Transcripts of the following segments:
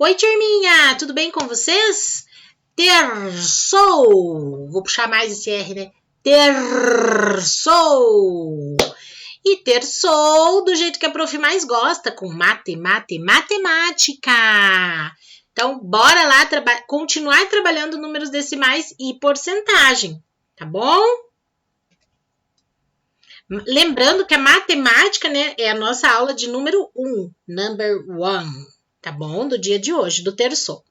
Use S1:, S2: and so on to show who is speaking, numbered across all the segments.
S1: Oi, turminha! Tudo bem com vocês? Terçou! Vou puxar mais esse R, né? Terçou! E terçou do jeito que a prof mais gosta, com matemática. Então, bora lá continuar trabalhando números decimais e porcentagem, tá bom? Lembrando que a matemática, né, é a nossa aula de número 1, number 1, tá bom? Do dia de hoje, do terçou.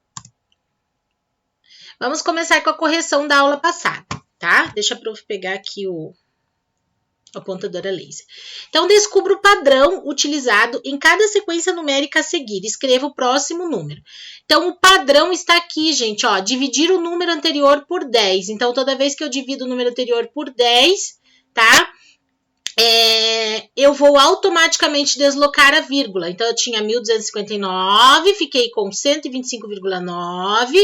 S1: Vamos começar com a correção da aula passada, tá? Deixa a prof pegar aqui o apontador a laser. Então, descubra o padrão utilizado em cada sequência numérica a seguir. Escreva o próximo número. Então, o padrão está aqui, gente, ó. Dividir o número anterior por 10. Então, toda vez que eu divido o número anterior por 10, tá? Eu vou automaticamente deslocar a vírgula. Então, eu tinha 1.259, fiquei com 125,9,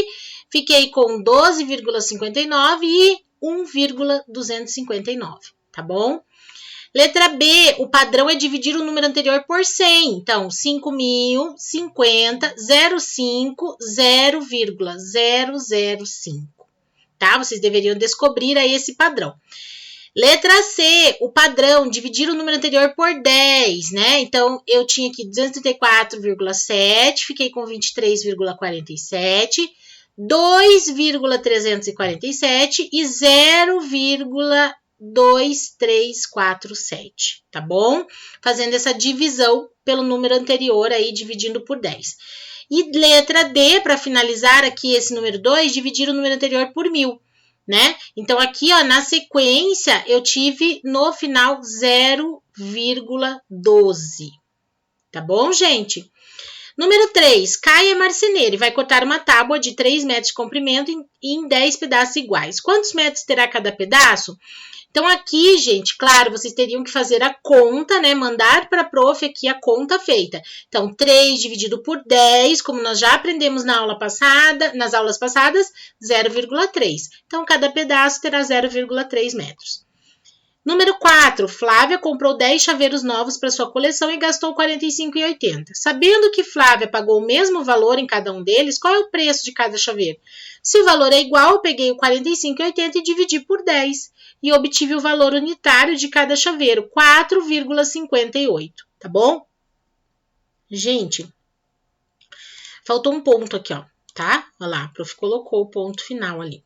S1: fiquei com 12,59 e 1,259, tá bom? Letra B, o padrão é dividir o número anterior por 100. Então, 5.050, 0,5, 0,005, tá? Vocês deveriam descobrir aí esse padrão. Letra C, o padrão, dividir o número anterior por 10, né? Então, eu tinha aqui 234,7, fiquei com 23,47, 2,347 e 0,2347, tá bom? Fazendo essa divisão pelo número anterior aí, dividindo por 10. E letra D, para finalizar aqui esse número 2, dividir o número anterior por 1.000. Né? Então, aqui, ó, na sequência, eu tive no final 0,12. Tá bom, gente? Número 3, Caia é marceneiro e vai cortar uma tábua de 3 metros de comprimento em 10 pedaços iguais. Quantos metros terá cada pedaço? Então, aqui, gente, claro, vocês teriam que fazer a conta, né? Mandar para a prof aqui a conta feita. Então, 3 dividido por 10, como nós já aprendemos nas aulas passadas, 0,3. Então, cada pedaço terá 0,3 metros. Número 4, Flávia comprou 10 chaveiros novos para sua coleção e gastou R$ 45,80. Sabendo que Flávia pagou o mesmo valor em cada um deles, qual é o preço de cada chaveiro? Se o valor é igual, eu peguei o R$ 45,80 e dividi por 10. E obtive o valor unitário de cada chaveiro, 4,58, tá bom? Gente, faltou um ponto aqui, ó, tá? Olha lá, a prof colocou o ponto final ali.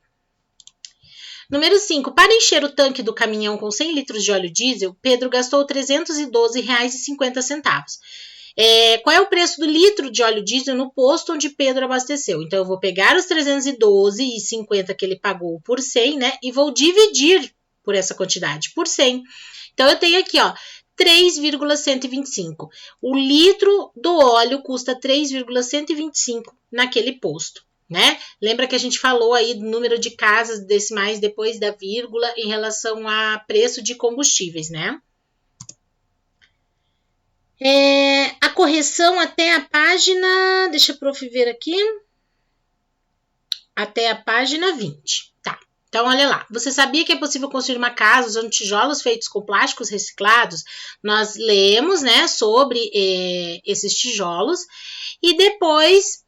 S1: Número 5, para encher o tanque do caminhão com 100 litros de óleo diesel, Pedro gastou R$ 312,50. Qual é o preço do litro de óleo diesel no posto onde Pedro abasteceu? Então, eu vou pegar os 312,50 que ele pagou por 100, né? E vou dividir por essa quantidade, por 100. Então, eu tenho aqui, ó, 3,125. O litro do óleo custa 3,125 naquele posto, né? Lembra que a gente falou aí do número de casas decimais depois da vírgula em relação a preço de combustíveis, né? A correção até a página, deixa a prof ver aqui, até a página 20, tá? Então, olha lá, você sabia que é possível construir uma casa usando tijolos feitos com plásticos reciclados? Nós lemos, né, sobre esses tijolos e depois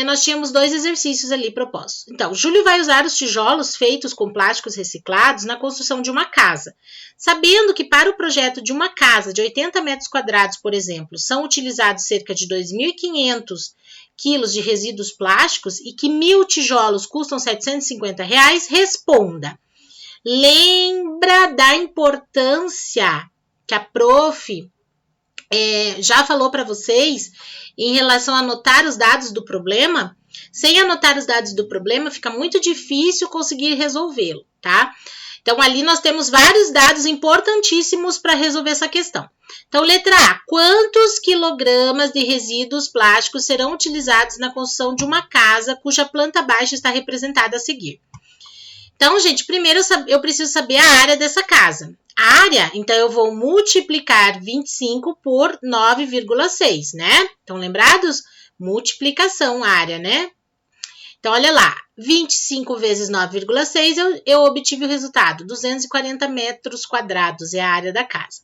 S1: nós tínhamos 2 exercícios ali propostos. Então, Júlio vai usar os tijolos feitos com plásticos reciclados na construção de uma casa. Sabendo que para o projeto de uma casa de 80 metros quadrados, por exemplo, são utilizados cerca de 2.500 quilos de resíduos plásticos e que 1.000 tijolos custam R$ 750, responda. Lembra da importância que a prof já falou para vocês em relação a anotar os dados do problema? Sem anotar os dados do problema, fica muito difícil conseguir resolvê-lo, tá? Então, ali nós temos vários dados importantíssimos para resolver essa questão. Então, letra A. Quantos quilogramas de resíduos plásticos serão utilizados na construção de uma casa cuja planta baixa está representada a seguir? Então, gente, primeiro eu preciso saber a área dessa casa. A área, então, eu vou multiplicar 25 por 9,6, né? Então, lembrados? Multiplicação, área, né? Então, olha lá. 25 vezes 9,6, eu obtive o resultado, 240 metros quadrados é a área da casa.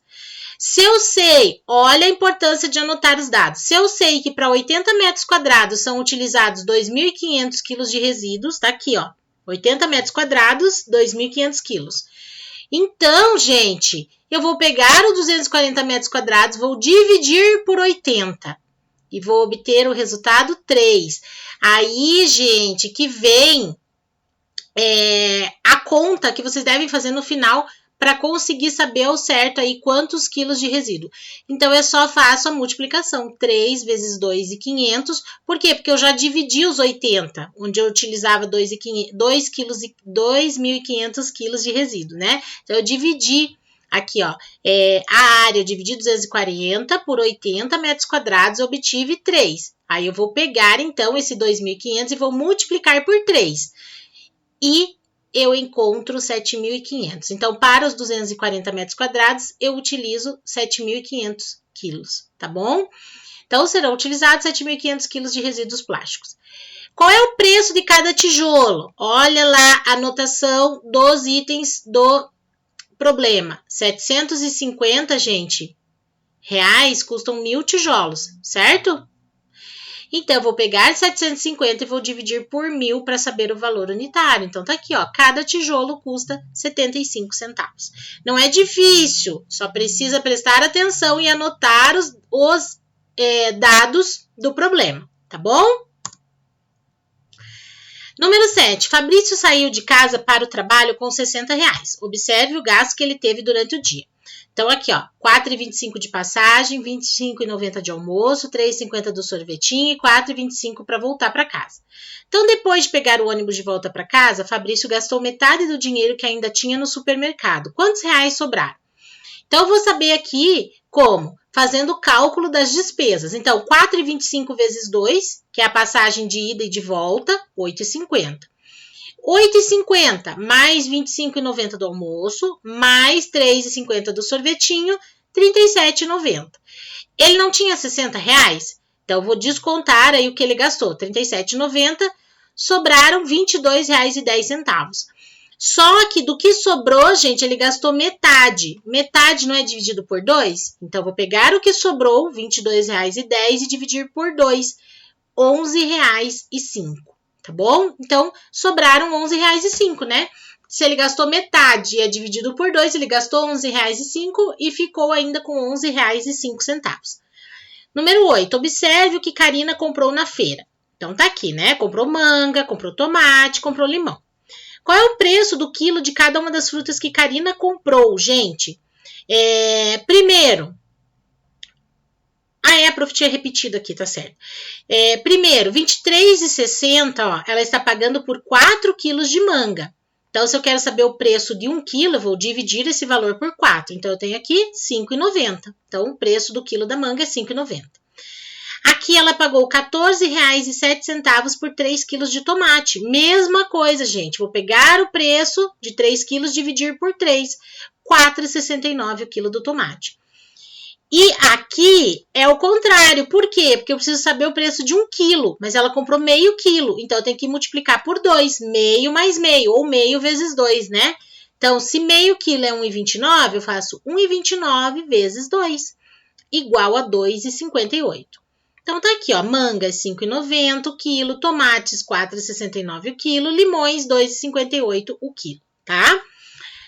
S1: Se eu sei, olha a importância de anotar os dados. Se eu sei que para 80 metros quadrados são utilizados 2.500 quilos de resíduos, tá aqui, ó, 80 metros quadrados, 2.500 quilos. Então, gente, eu vou pegar os 240 metros quadrados, vou dividir por 80 e vou obter o resultado 3. Aí, gente, que vem a conta que vocês devem fazer no final para conseguir saber ao certo aí quantos quilos de resíduo. Então, eu só faço a multiplicação, 3 vezes 2.500. Por quê? Porque eu já dividi os 80, onde eu utilizava 2.500 quilos de resíduo, né? Então, eu dividi aqui, ó, a área, eu dividi 240 por 80 metros quadrados, eu obtive 3. Aí, eu vou pegar, então, esse 2.500 e vou multiplicar por 3. E eu encontro 7.500. Então, para os 240 metros quadrados, eu utilizo 7.500 quilos, tá bom? Então, serão utilizados 7.500 quilos de resíduos plásticos. Qual é o preço de cada tijolo? Olha lá a anotação dos itens do problema. 750, gente, reais custam 1.000 tijolos, certo? Então, eu vou pegar 750 e vou dividir por 1.000 para saber o valor unitário. Então, tá aqui, ó, cada tijolo custa 75 centavos. Não é difícil, só precisa prestar atenção e anotar os dados do problema, tá bom? Número 7. Fabrício saiu de casa para o trabalho com 60 reais. Observe o gasto que ele teve durante o dia. Então, aqui, ó, 4,25 de passagem, 25,90 de almoço, 3,50 do sorvetinho e 4,25 para voltar para casa. Então, depois de pegar o ônibus de volta para casa, Fabrício gastou metade do dinheiro que ainda tinha no supermercado. Quantos reais sobraram? Então, eu vou saber aqui como? Fazendo o cálculo das despesas. Então, 4,25 vezes 2, que é a passagem de ida e de volta, 8,50. 8,50 mais 25,90 do almoço, mais 3,50 do sorvetinho, 37,90. Ele não tinha 60 reais? Então, eu vou descontar aí o que ele gastou, 37,90, sobraram R$ 22,10. Só que do que sobrou, gente, ele gastou metade. Metade não é dividido por 2? Então, eu vou pegar o que sobrou, R$ 22,10, e dividir por 2, R$ 11,05. Tá bom? Então, sobraram R$ 11,05, né? Se ele gastou metade e é dividido por 2, ele gastou R$ 11,05 e ficou ainda com R$ 11,05. Número 8. Observe o que Karina comprou na feira. Então, tá aqui, né? Comprou manga, comprou tomate, comprou limão. Qual é o preço do quilo de cada uma das frutas que Karina comprou, gente? Primeiro... a prof tinha repetido aqui, tá certo. Primeiro, R$ 23,60, ó, ela está pagando por 4 quilos de manga. Então, se eu quero saber o preço de 1 quilo, eu vou dividir esse valor por 4. Então, eu tenho aqui R$ 5,90. Então, o preço do quilo da manga é R$ 5,90. Aqui, ela pagou R$ 14,07 por 3 quilos de tomate. Mesma coisa, gente. Vou pegar o preço de 3 quilos, dividir por 3. R$ 4,69 o quilo do tomate. E aqui é o contrário. Por quê? Porque eu preciso saber o preço de 1 quilo, mas ela comprou meio quilo. Então, eu tenho que multiplicar por 2. Meio mais meio, ou meio vezes 2, né? Então, se meio quilo é 1,29, eu faço 1,29 vezes 2, igual a 2,58. Então, tá aqui, ó, manga 5,90 o quilo, tomates 4,69 o quilo, limões 2,58 o quilo, tá?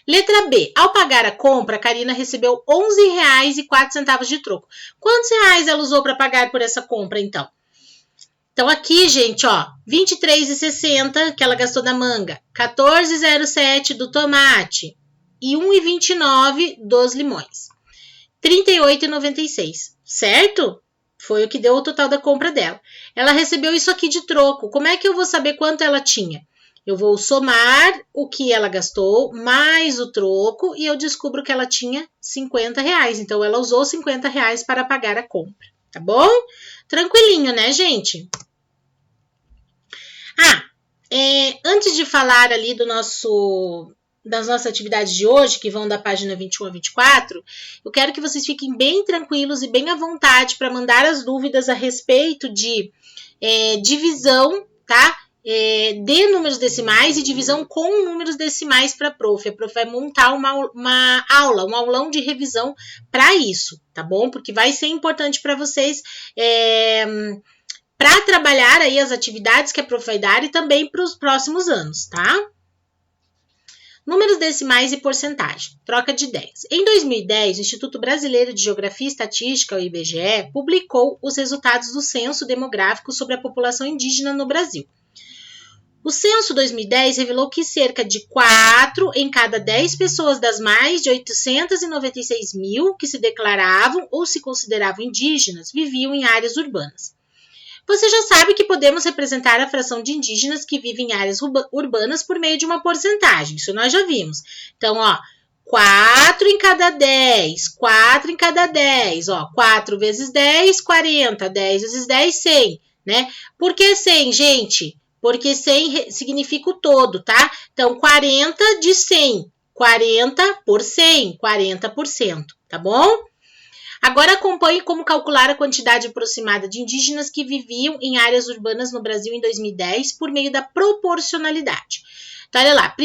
S1: Letra B. Ao pagar a compra, a Karina recebeu R$ 11,04 de troco. Quantos reais ela usou para pagar por essa compra, então? Então, aqui, gente, ó, R$ 23,60 que ela gastou da manga, R$ 14,07 do tomate e R$ 1,29 dos limões. R$ 38,96, certo? Foi o que deu o total da compra dela. Ela recebeu isso aqui de troco. Como é que eu vou saber quanto ela tinha? Eu vou somar o que ela gastou, mais o troco, e eu descubro que ela tinha R$ 50. Então, ela usou R$ 50 para pagar a compra, tá bom? Tranquilinho, né, gente? Antes de falar ali das nossas atividades de hoje, que vão da página 21 a 24, eu quero que vocês fiquem bem tranquilos e bem à vontade para mandar as dúvidas a respeito de divisão, tá? de números decimais e divisão com números decimais para a prof. A prof vai montar uma aula, um aulão de revisão para isso, tá bom? Porque vai ser importante para vocês para trabalhar aí as atividades que a prof vai dar e também para os próximos anos, tá? Números decimais e porcentagem. Troca de ideias. Em 2010, o Instituto Brasileiro de Geografia e Estatística, o IBGE, publicou os resultados do Censo Demográfico sobre a população indígena no Brasil. O censo 2010 revelou que cerca de 4 em cada 10 pessoas das mais de 896 mil que se declaravam ou se consideravam indígenas viviam em áreas urbanas. Você já sabe que podemos representar a fração de indígenas que vivem em áreas urbanas por meio de uma porcentagem. Isso nós já vimos. Então, 4 em cada 10, 4 em cada 10, 4 vezes 10, 40, 10 vezes 10, 100, né? Por que 100, gente? Porque 100 significa o todo, tá? Então, 40 de 100, 40 por 100, 40%, tá bom? Agora acompanhe como calcular a quantidade aproximada de indígenas que viviam em áreas urbanas no Brasil em 2010 por meio da proporcionalidade. Então, olha lá,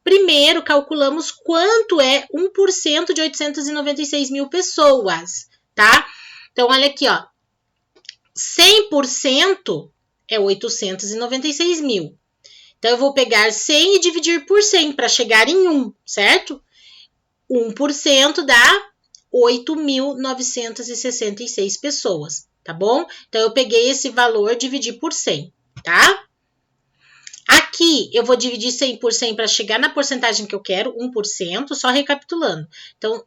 S1: primeiro calculamos quanto é 1% de 896 mil pessoas, tá? Então, olha aqui, 100% é 896 mil. Então, eu vou pegar 100 e dividir por 100 para chegar em 1, certo? 1% dá 8.966 pessoas, tá bom? Então, eu peguei esse valor, dividi por 100, tá? Aqui, eu vou dividir 100 por 100 para chegar na porcentagem que eu quero, 1%, só recapitulando. Então,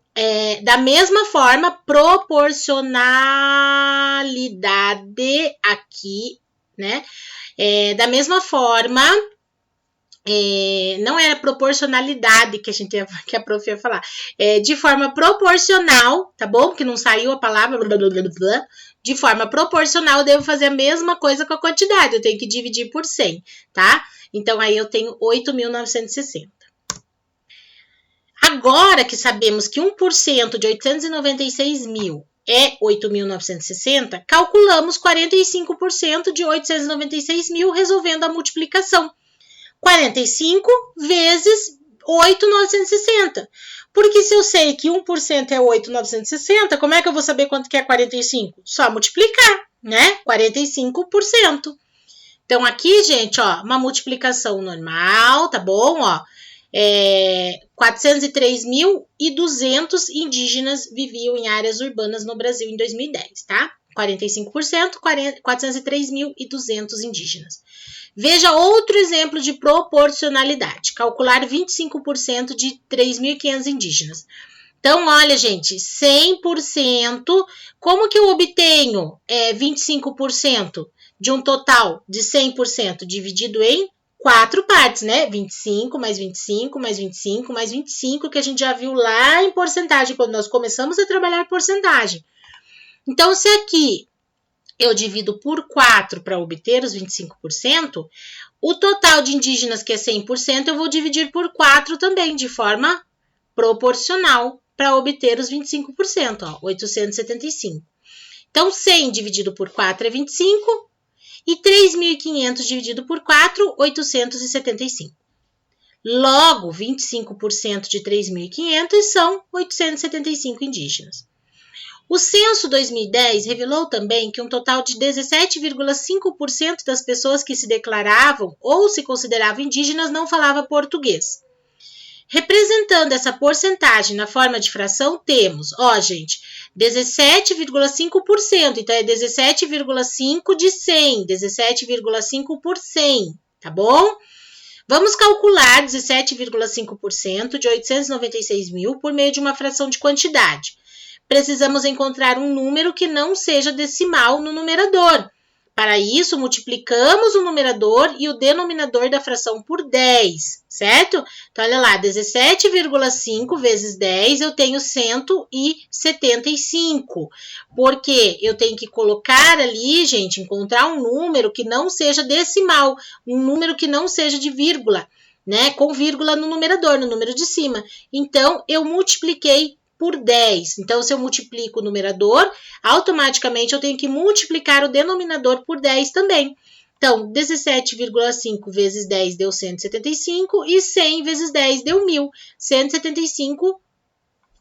S1: da mesma forma, proporcionalidade aqui, né? Da mesma forma... não era proporcionalidade que a prof ia falar, de forma proporcional, tá bom? Que não saiu a palavra, blá, blá, blá, blá. De forma proporcional, eu devo fazer a mesma coisa com a quantidade, eu tenho que dividir por 100, tá? Então, aí eu tenho 8.960. Agora que sabemos que 1% de 896 mil é 8.960, calculamos 45% de 896 mil resolvendo a multiplicação. 45 vezes 8.960. Porque se eu sei que 1% é 8.960, como é que eu vou saber quanto que é 45? Só multiplicar, né? 45%. Então, aqui, gente, uma multiplicação normal, tá bom? 403.200 indígenas viviam em áreas urbanas no Brasil em 2010, tá? 45%, 403.200 indígenas. Veja outro exemplo de proporcionalidade. Calcular 25% de 3.500 indígenas. Então, olha, gente, 100%. Como que eu obtenho 25% de um total de 100% dividido em 4 partes, né? 25 mais 25 mais 25 mais 25, que a gente já viu lá em porcentagem, quando nós começamos a trabalhar porcentagem. Então, se aqui eu divido por 4 para obter os 25%, o total de indígenas, que é 100%, eu vou dividir por 4 também, de forma proporcional, para obter os 25%, 875. Então, 100 dividido por 4 é 25, e 3.500 dividido por 4, 875. Logo, 25% de 3.500 são 875 indígenas. O censo 2010 revelou também que um total de 17,5% das pessoas que se declaravam ou se consideravam indígenas não falava português. Representando essa porcentagem na forma de fração, temos, gente, 17,5%. Então, é 17,5 de 100, 17,5 por 100, tá bom? Vamos calcular 17,5% de 896 mil por meio de uma fração de quantidade. Precisamos encontrar um número que não seja decimal no numerador. Para isso, multiplicamos o numerador e o denominador da fração por 10, certo? Então, olha lá, 17,5 vezes 10, eu tenho 175. Porque eu tenho que colocar ali, gente, encontrar um número que não seja decimal, um número que não seja de vírgula, né? Com vírgula no numerador, no número de cima. Então, eu multipliquei por 10. Então, se eu multiplico o numerador, automaticamente eu tenho que multiplicar o denominador por 10 também. Então, 17,5 vezes 10 deu 175 e 100 vezes 10 deu 1.000. 175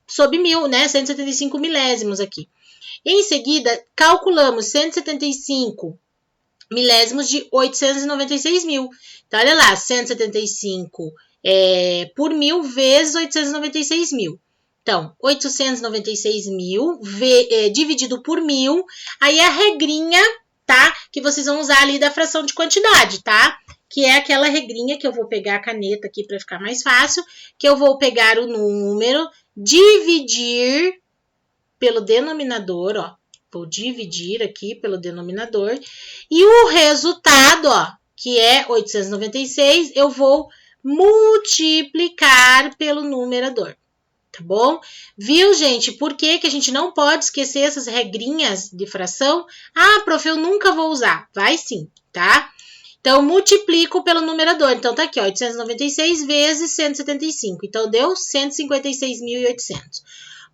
S1: sobre 1.000, né? 175 milésimos aqui. Em seguida, calculamos 175 milésimos de 896 mil. Então, olha lá, 175 por 1.000 vezes 896 mil. Então, 896 mil dividido por 1.000, aí a regrinha, tá? Que vocês vão usar ali da fração de quantidade, tá? Que é aquela regrinha que eu vou pegar a caneta aqui para ficar mais fácil, que eu vou pegar o número, dividir pelo denominador, ó. Vou dividir aqui pelo denominador. E o resultado, ó, que é 896, eu vou multiplicar pelo numerador. Tá bom? Viu, gente? Por que a gente não pode esquecer essas regrinhas de fração? Ah, prof, eu nunca vou usar. Vai sim, tá? Então, multiplico pelo numerador. Então, tá aqui, ó, 896 vezes 175. Então, deu 156.800.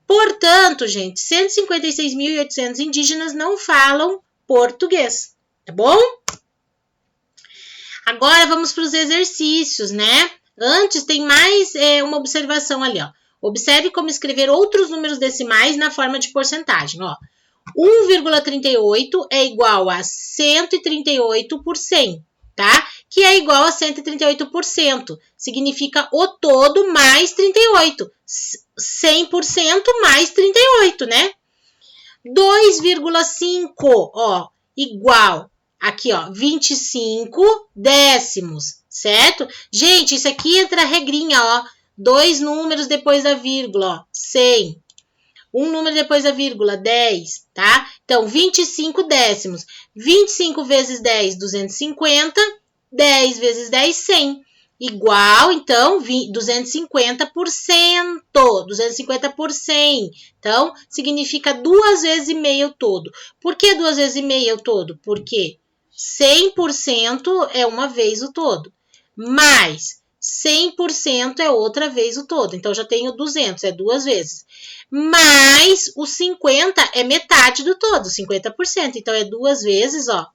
S1: Portanto, gente, 156.800 indígenas não falam português, tá bom? Agora, vamos para os exercícios, né? Antes, tem mais uma observação ali, ó. Observe como escrever outros números decimais na forma de porcentagem, ó. 1,38 é igual a 138 por 100, tá? Que é igual a 138%. Significa o todo mais 38. 100% mais 38, né? 2,5, ó, igual, aqui, ó, 25 décimos, certo? Gente, isso aqui entra a regrinha, ó, 2 números depois da vírgula, ó, 100. Um número depois da vírgula, 10, tá? Então, 25 décimos. 25 vezes 10, 250. 10 vezes 10, 100. Igual, então, 250%. 250 por 100. Então, significa 2 vezes e meio o todo. Por que 2 vezes e meio o todo? Porque 100% é uma vez o todo. Mais 100% é outra vez o todo. Então, já tenho 200, é 2 vezes. Mais o 50 é metade do todo, 50%. Então, é 2 vezes, ó,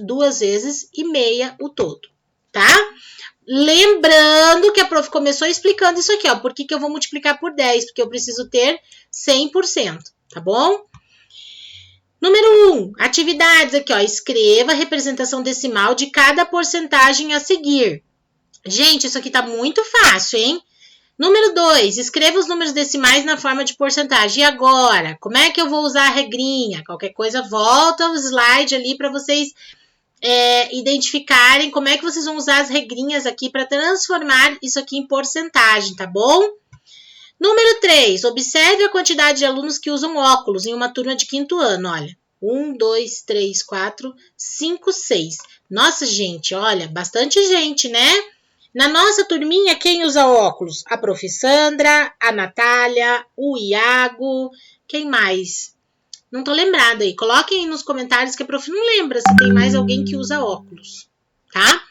S1: 2 vezes e meia o todo, tá? Lembrando que a prof começou explicando isso aqui, ó. Por que eu vou multiplicar por 10? Porque eu preciso ter 100%, tá bom? Número 1, atividades aqui, ó. Escreva a representação decimal de cada porcentagem a seguir. Gente, isso aqui tá muito fácil, hein? Número 2, escreva os números decimais na forma de porcentagem. E agora, como é que eu vou usar a regrinha? Qualquer coisa, volta o slide ali para vocês identificarem como é que vocês vão usar as regrinhas aqui para transformar isso aqui em porcentagem, tá bom? Número 3, observe a quantidade de alunos que usam óculos em uma turma de 5º ano, olha. 1, 2, 3, 4, 5, 6. Nossa, gente, olha, bastante gente, né? Na nossa turminha, quem usa óculos? A prof. Sandra, a Natália, o Iago, quem mais? Não tô lembrada aí. Coloquem aí nos comentários que a prof não lembra se tem mais alguém que usa óculos, tá?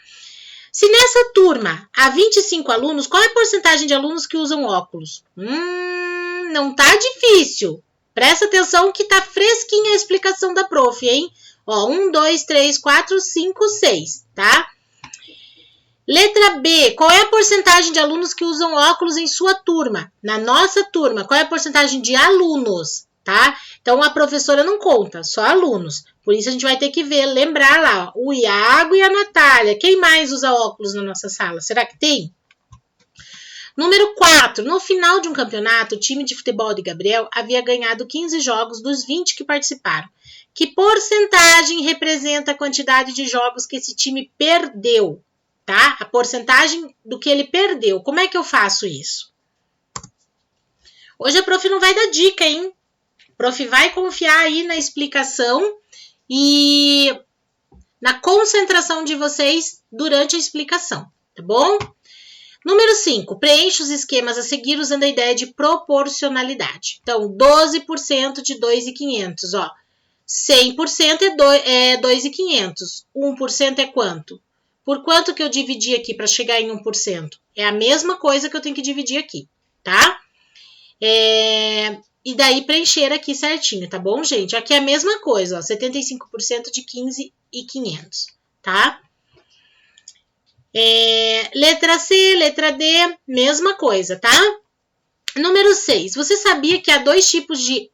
S1: Se nessa turma há 25 alunos, qual é a porcentagem de alunos que usam óculos? Não tá difícil. Presta atenção que tá fresquinha a explicação da prof, hein? Ó, 1, 2, 3, 4, 5, 6, tá? Letra B, qual é a porcentagem de alunos que usam óculos em sua turma? Na nossa turma, qual é a porcentagem de alunos, tá? Então, a professora não conta, só alunos. Por isso, a gente vai ter que ver, lembrar lá, ó, o Iago e a Natália. Quem mais usa óculos na nossa sala? Será que tem? Número 4, no final de um campeonato, o time de futebol de Gabriel havia ganhado 15 jogos dos 20 que participaram. Que porcentagem representa a quantidade de jogos que esse time perdeu? Tá? A porcentagem do que ele perdeu. Como é que eu faço isso? Hoje a prof não vai dar dica, hein? A prof vai confiar aí na explicação e na concentração de vocês durante a explicação, tá bom? Número 5, preencha os esquemas a seguir usando a ideia de proporcionalidade. Então, 12% de 2.500, ó. 100% é 2.500. 1% é quanto? Por quanto que eu dividi aqui para chegar em 1%? É a mesma coisa que eu tenho que dividir aqui, tá? E daí preencher aqui certinho, tá bom, gente? Aqui é a mesma coisa, ó, 75% de 15.500. tá? Letra C, letra D, mesma coisa, tá? Número 6. Você sabia que há 2 tipos de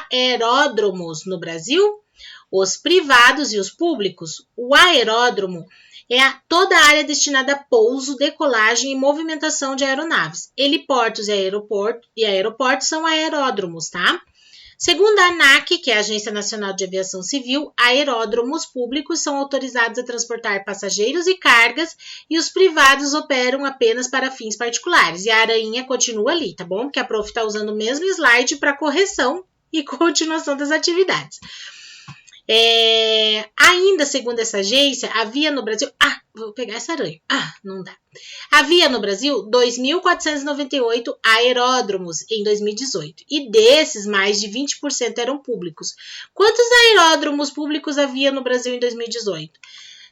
S1: aeródromos no Brasil? Os privados e os públicos. O aeródromo é toda a área destinada a pouso, decolagem e movimentação de aeronaves. Heliportos e aeroportos são aeródromos, tá? Segundo a ANAC, que é a Agência Nacional de Aviação Civil, aeródromos públicos são autorizados a transportar passageiros e cargas e os privados operam apenas para fins particulares. E a aranha continua ali, tá bom? Porque a prof está usando o mesmo slide para correção e continuação das atividades. Ainda segundo essa agência, havia no Brasil... vou pegar essa aranha. Não dá. Havia no Brasil 2.498 aeródromos em 2018. E desses, mais de 20% eram públicos. Quantos aeródromos públicos havia no Brasil em 2018?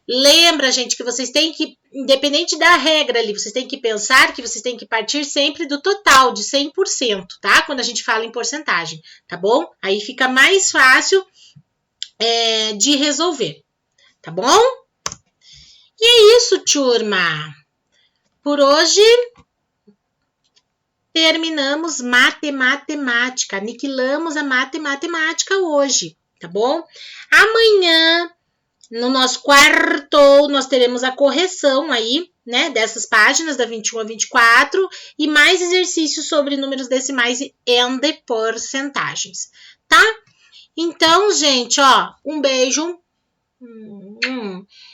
S1: Lembra, gente, que vocês têm que, independente da regra ali, vocês têm que pensar que vocês têm que partir sempre do total, de 100%, tá? Quando a gente fala em porcentagem, tá bom? Aí fica mais fácil de resolver, tá bom? E é isso, turma. Por hoje, terminamos matemática, aniquilamos a matemática hoje, tá bom? Amanhã, no nosso quarto, nós teremos a correção aí, né, dessas páginas da 21 a 24 e mais exercícios sobre números decimais e porcentagens, tá? Então, gente, ó, um beijo.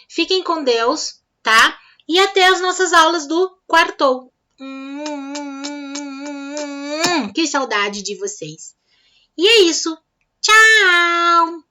S1: Fiquem com Deus, tá? E até as nossas aulas do quarto. Que saudade de vocês. E é isso. Tchau!